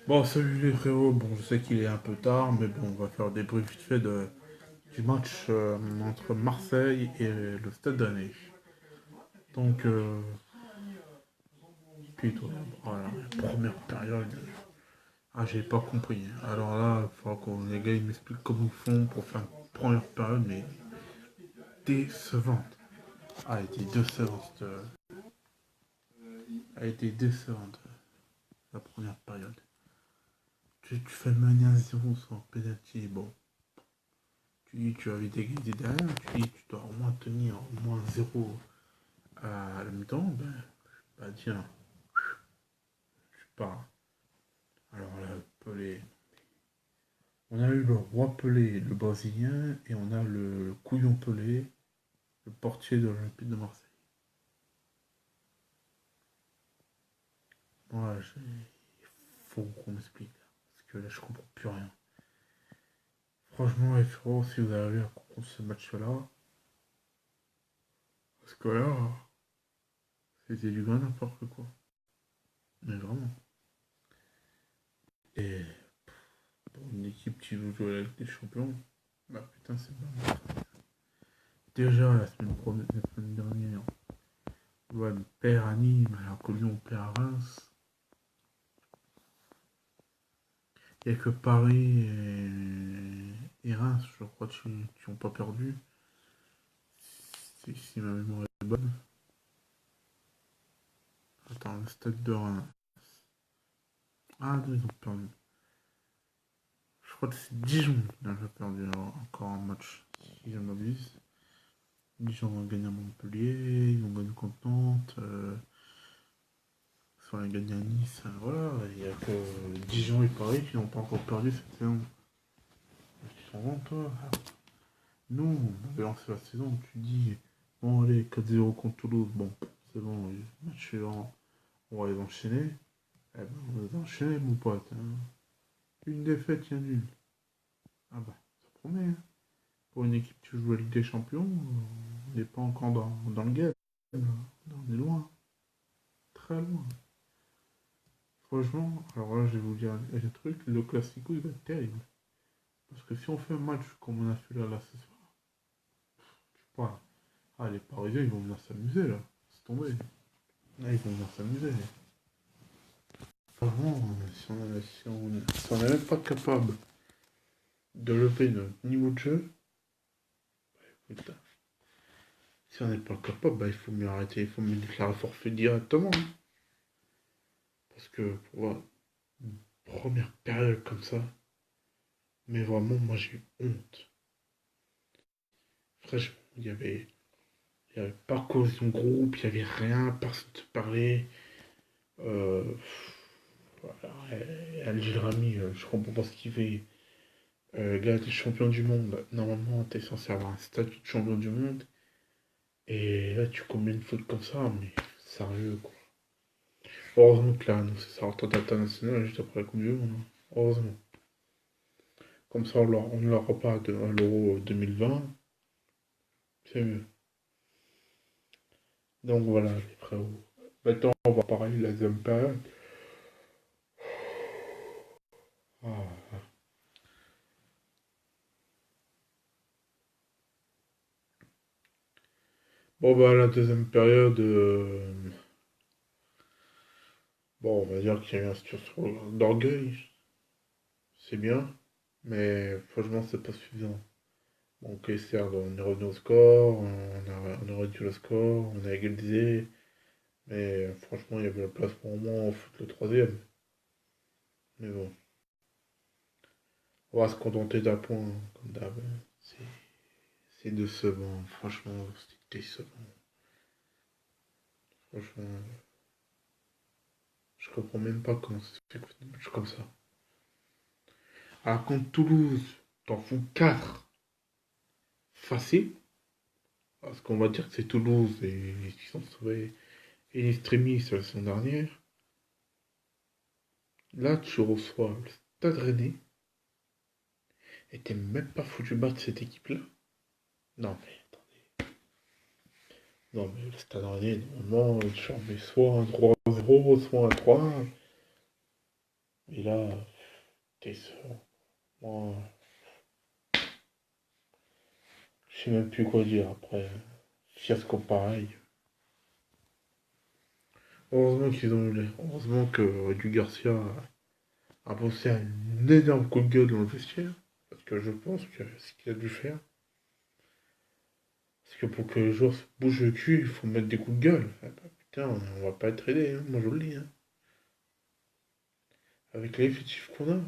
Bon, salut les frérots. Bon, je sais qu'il est un peu tard, mais bon, on va faire des bruits vite fait du match entre Marseille et le Stade Rennais. Donc, puis toi, voilà, première période. Ah, j'ai pas compris. Alors là, il faudra que les gars ils m'expliquent comment ils font pour faire une première période, mais décevante. Ah, elle était décevante. Elle était décevante, la première période. Tu fais mener 1-0 sans penalty, bon. Tu dis tu avais égalisé derrière, tu dis tu dois au moins tenir au moins 0 à la mi-temps, bah tiens, je pars. Alors là, Pelé. On a eu le roi Pelé, le Brésilien, et on a le couillon Pelé, le portier de l'Olympique de Marseille. Moi, il faut qu'on m'explique, là, parce que là, je comprends plus rien. Franchement, les frérots, si vous arrivez à comprendre ce match-là, parce que là, c'était du grand n'importe quoi. Mais vraiment. Et pour une équipe qui veut jouer avec des champions, bah putain, c'est bon. Déjà, la semaine dernière, ouais, le père à Nîmes, alors que Lyon perd à Reims. Il n'y a que Paris et Reims, je crois, qui n'ont pas perdu. Si ma mémoire est bonne. Attends, le stade de Reims. Ah non, ils ont perdu. Je crois que c'est Dijon qui n'a pas perdu encore un match, si je ne m'abuse. Dijon ont gagné à Montpellier, ils ont gagné contre Nantes. Ils ont gagné à Nice. Voilà, il n'y a que Dijon et Paris qui n'ont pas encore perdu cette saison. Ils sont bons, toi. Nous, on avait lancé la saison, tu dis, bon allez, 4-0 contre Toulouse, bon, c'est bon, match suivant, on va les enchaîner. Eh ben, on les a enchaînés, mon pote. Hein. Une défaite, il y a nul. Ah bah, ça promet. Hein. Pour une équipe qui joue la Ligue des Champions, on n'est pas encore dans le game. Là. On est loin, très loin. Franchement, alors là, je vais vous dire un truc, le Classico, il va être terrible. Parce que si on fait un match comme on a fait là ce soir, je sais pas, ah, les Parisiens, ils vont venir s'amuser là. C'est tombé. Là, ils vont venir s'amuser. Franchement, si on n'est même pas capable de lever notre niveau de jeu, putain, si on n'est pas capable, bah, il faut mieux arrêter, il faut mieux déclarer forfait directement. Hein. Parce que pour voir une première période comme ça, mais vraiment, moi j'ai eu honte. Franchement, il y avait pas cohésion groupe, il n'y avait rien, personne ne se parlait. Euh, voilà, Al Rami, je comprends pas ce qu'il fait. Gars, t'es champion du monde. Normalement, t'es censé avoir un statut de champion du monde. Et là, tu commets une faute comme ça, mais sérieux, quoi. Heureusement que là, nous, c'est sa retraite internationale juste après la Coupe du Monde. Hein. Heureusement. Comme ça, on ne l'aura pas à l'Euro 2020. C'est mieux. Donc voilà, les frérots. Maintenant, on va parler de la deuxième période. Ah. Bon, bah, la deuxième période, bon, on va dire qu'il y a eu un situation d'orgueil. C'est bien. Mais franchement, c'est pas suffisant. Bon, ok, certes, on est revenu au score, on a réduit le score, on a égalisé, mais franchement, il y avait la place pour au moins foutre le troisième. Mais bon, on va se contenter d'un point, comme d'hab. C'est c'est décevant, franchement, c'est décevant. Franchement, je comprends même pas comment ça se fait que des matchs comme ça. Alors, contre Toulouse, t'en fous 4 facile, parce qu'on va dire que c'est Toulouse et qui sont sauvés et les extrémistes la saison dernière. Là, tu reçois le Stade Rennais. Et t'es même pas foutu battre cette équipe-là? Non mais attendez. Non mais le Stade Rennais, normalement, tu en mets soit un 3-0, soit un 3. Et là, t'es sûr. Moi, je sais même plus quoi dire après. Fiasco pareil. Heureusement qu'ils ont eu heureusement que Edu Garcia a pensé à un énorme coup de gueule dans le vestiaire. Parce que je pense que ce qu'il a dû faire, c'est que pour que les joueurs se bougent le cul, il faut mettre des coups de gueule. Ah bah, putain, on va pas être aidé, hein, moi je vous le dis. Hein. Avec l'effectif qu'on a,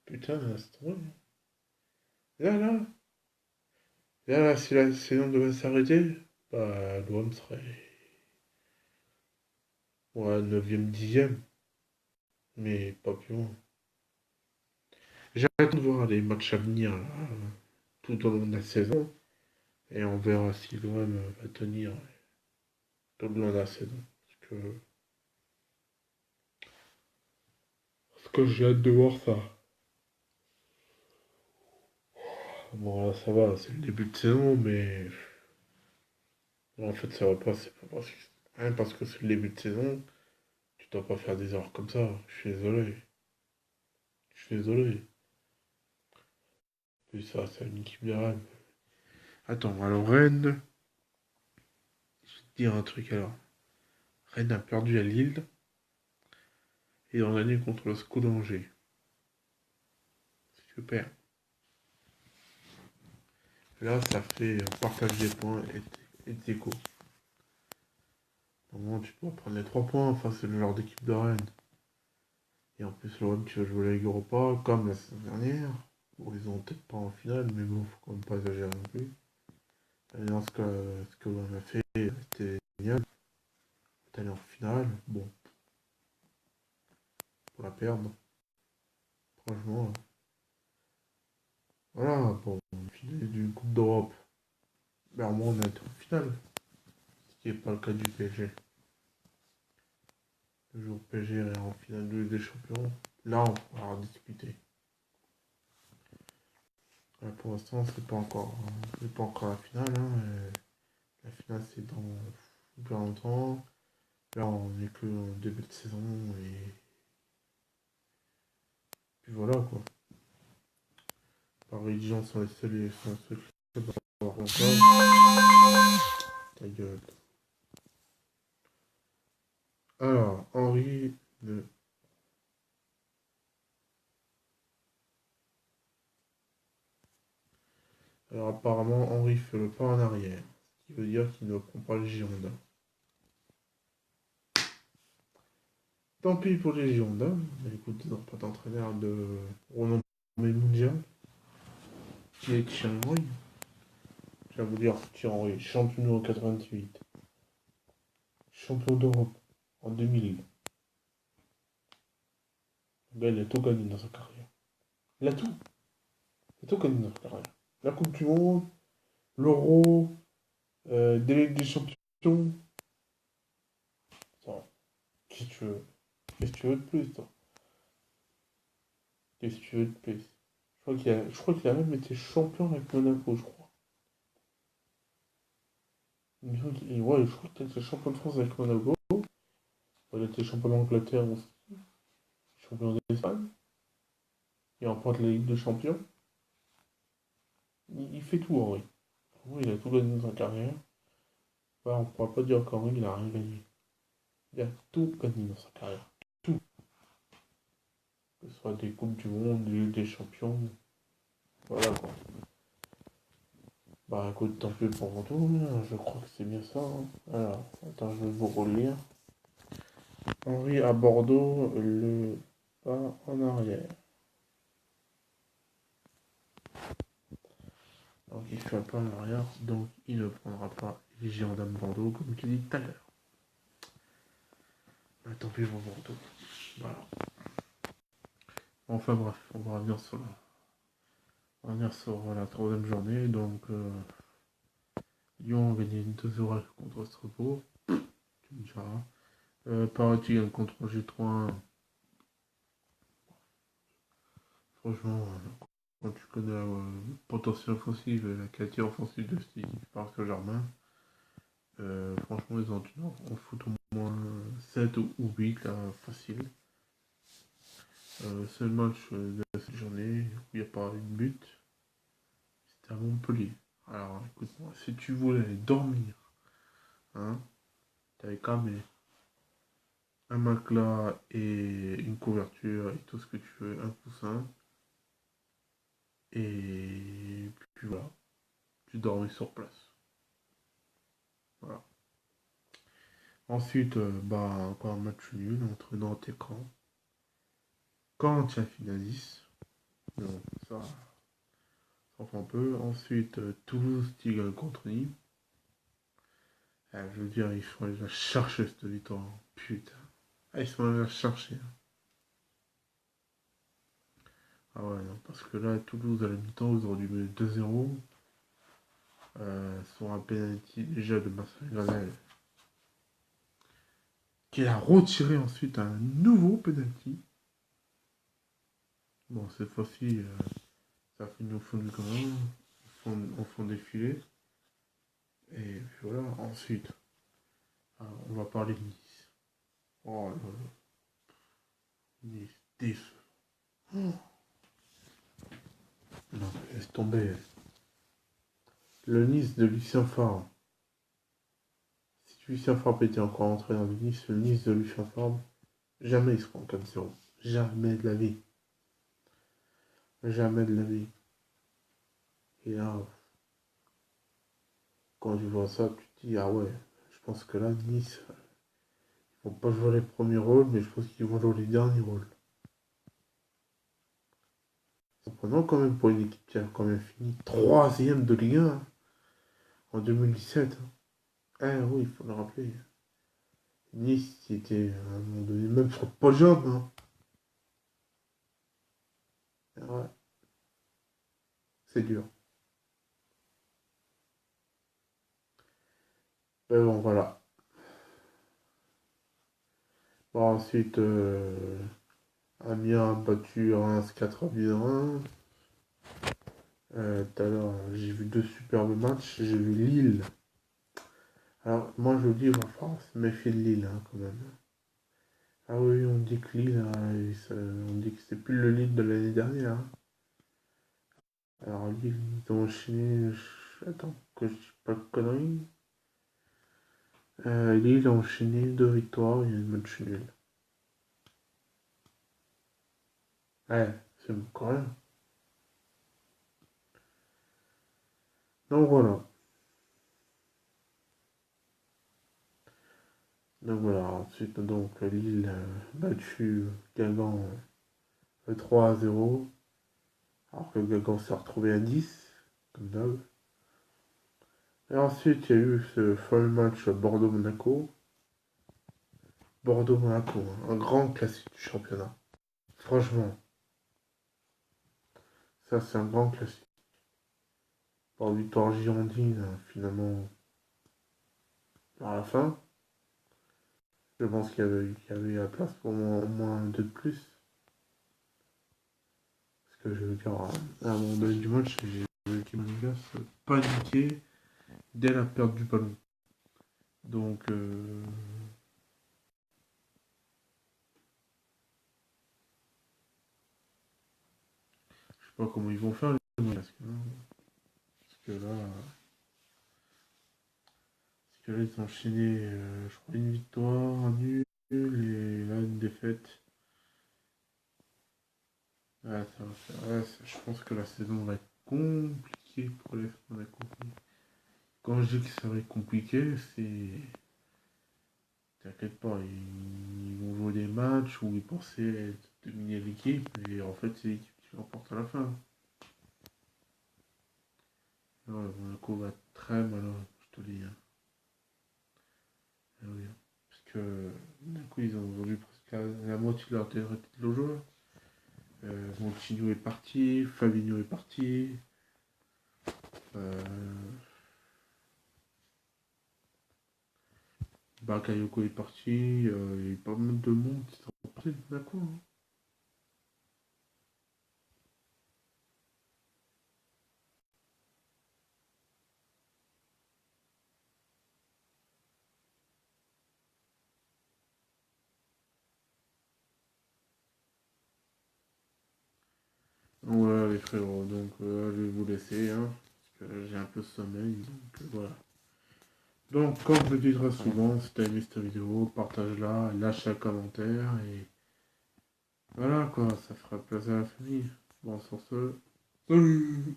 putain, c'est trop. Là, là, là, si la saison devait s'arrêter, bah, l'OM serait ouais, 9ème, 10ème, mais pas plus loin. J'attends de voir les matchs à venir là, tout au long de la saison, et on verra si l'OM va tenir tout le long de la saison. Parce que j'ai hâte de voir ça. Bon, là, ça va, c'est le début de saison, mais en fait, ça va pas, c'est pas parce que, rien parce que c'est le début de saison, tu dois pas faire des erreurs comme ça. Je suis désolé. Je suis désolé. Puis ça, c'est une équipe de Rennes. Attends, alors Rennes, je vais te dire un truc alors. Rennes a perdu à Lille et ont gagné contre le SCO d'Angers. Super. Là, ça fait partage des points et des échos. Au moins, tu peux prendre les 3 points face à le genre d'équipe de Rennes. Et en plus, l'OM, tu vas jouer la Ligue Europa comme la saison dernière. Bon, ils ont peut-être pas en finale, mais bon, faut quand même pas exagérer non plus. Et dans ce que l'on a fait, c'était génial. On est allé en finale. Bon, pour la perdre. Franchement, voilà, bon, finale d'une Coupe d'Europe. Ben, au moins, on a été en finale. Ce qui n'est pas le cas du PSG. Le jour PSG est en finale de Ligue des Champions. Là, on pourra en discuter. Là, pour l'instant, c'est pas encore la finale. Hein, la finale, c'est dans super longtemps. Là, on n'est que en début de saison et puis voilà quoi. Paris et Dijon sont les seuls clubs à avoir encore. Ta gueule. Alors, Henri ne. Alors, apparemment, Henri fait le pas en arrière. Ce qui veut dire qu'il ne prend pas le Girondin. Tant pis pour les Girondins. Mais écoute, ils n'ont pas d'entraîneur de renommée mondiale. Qui est Thierry Henry. Je vais vous dire, Thierry Henry, champion en 88. Champion d'Europe en 2000. Le gars, il a tout gagné dans sa carrière. Il a tout. Il a tout gagné dans sa carrière. La Coupe du Monde, l'Euro, des champions. Ça, qu'est-ce que tu veux? Qu'est-ce que tu veux de plus, toi? Qu'est-ce que tu veux de plus? Je crois qu'il a même été champion avec Monaco, je crois. Ouais, je crois qu'il a été champion de France avec Monaco. Il a été champion d'Angleterre aussi. Champion d'Espagne. Il remporte la Ligue des Champions. Il fait tout, Henri. Oui, il a tout gagné dans sa carrière. Ouais, on ne pourra pas dire qu'Henri, il a rien gagné. Il a tout gagné dans sa carrière. Tout. Que ce soit des Coupes du Monde, des Champions. Voilà quoi. Bah écoute, tant pis pour tout, je crois que c'est bien ça. Hein. Alors, attends, je vais vous relire. Henri à Bordeaux, le pas en arrière. Donc il fait un pas en arrière, donc il ne prendra pas les Girondins de Bordeaux, comme tu dis tout à l'heure. Bah, tant pis pour Bordeaux. Voilà. Enfin bref, on va revenir sur la troisième journée. Donc Lyon a gagné 2-0 contre Strasbourg. Tu me diras. Paris gagne contre G3. Franchement, quand tu connais le potentiel offensif et la qualité offensive de cette équipe Paris Saint-Germain, franchement, ils ont dû en foutre au moins 7 ou 8 là, facile. seul match de cette journée où il n'y a pas une but, c'était à Montpellier. Alors écoute-moi, si tu voulais aller dormir, hein, t'avais qu'à mettre un matelas et une couverture et tout ce que tu veux, un coussin, et puis voilà, tu dormais sur place. Voilà. Ensuite, bah, encore un match nul entre Nantes et Caen. Caen tient fini à 10. Bon, ça fait un peu. Ensuite, Toulouse qui gagne contre Nîmes. Je veux dire, ils sont allés la chercher cette victoire. Putain. Ah, ils sont allés la chercher. Ah ouais, non, parce que là, Toulouse, à la mi-temps, ils auraient dû mettre 2-0. Sur un penalty déjà de Marcel Granel. Qui a retiré ensuite un nouveau penalty. Bon, cette fois-ci, ça finit au fond du camp, au fond des filets. Et puis voilà, ensuite, on va parler de Nice. Oh là là, Nice, décevant. Non, laisse tomber. Le Nice de Lucien Favre. Si Lucien Favre était encore entraîneur de Nice, le Nice de Lucien Favre, jamais il sera en 4-0. Jamais de la vie. Jamais de la vie. Et là, quand tu vois ça, tu te dis, ah ouais, je pense que là, Nice, ils vont pas jouer les premiers rôles, mais je pense qu'ils vont jouer les derniers rôles. C'est surprenant quand même pour une équipe qui a quand même fini troisième de Ligue 1 en 2017. Eh oui, il faut le rappeler. Nice qui était à un moment donné même sur le podium. Hein. Ouais, c'est dur. Mais bon, voilà. Bon, ensuite, Amiens a battu Reims 4-1. Tout à l'heure, j'ai vu deux superbes matchs. J'ai vu Lille. Alors, moi, je vous dis, il va falloir se méfier de Lille, hein, quand même. Ah oui, on dit que Lille, on dit que c'est plus le Lille de l'année dernière. Hein. Alors, Lille, ils ont enchaîné. Attends, que je dis pas de conneries. Lille a enchaîné deux victoires et un match nul. Ouais, c'est bon, quand même. Donc voilà. Donc voilà. Ensuite, donc, Lille a battu Guingamp 3-0. Alors que Guingamp s'est retrouvé à 10, comme d'hab. Et ensuite, il y a eu ce fameux match Bordeaux-Monaco. Bordeaux-Monaco, hein, un grand classique du championnat. Franchement, ça c'est un grand classique. Par victoire girondine, finalement, à la fin. Je pense qu'il y avait la place pour au moins deux de plus. Parce que je veux dire, à un moment donné du match, j'ai vu Kimonigas paniquer dès la perte du ballon. Donc, je sais pas comment ils vont faire les Monégasques. Hein. Parce que là, ils ont enchaîné, je crois, une victoire, un nul et là une défaite. Ouais, je pense que la saison va être compliquée pour les Monaco. Quand je dis que ça va être compliqué, c'est. T'inquiète pas, ils vont jouer des matchs où ils pensaient dominer l'équipe, et en fait, c'est l'équipe qui l'emporte à la fin. Ouais, Monaco va être très malin, je te dis. Hein. Ah oui, hein. Parce que d'un coup, ils ont vendu presque la moitié de leurs joueurs. Montigno est parti, Fabinho est parti. Euh, Bakayoko est parti. Il y a pas mal de monde qui sont partis d'un coup. Hein. les frérots. Donc je vais vous laisser, hein, parce que j'ai un peu sommeil. Donc voilà. Donc comme je le dis très souvent, si t'as aimé cette vidéo, partage-la, lâche un commentaire et voilà quoi, ça fera plaisir à la famille. Bon sur ce, salut.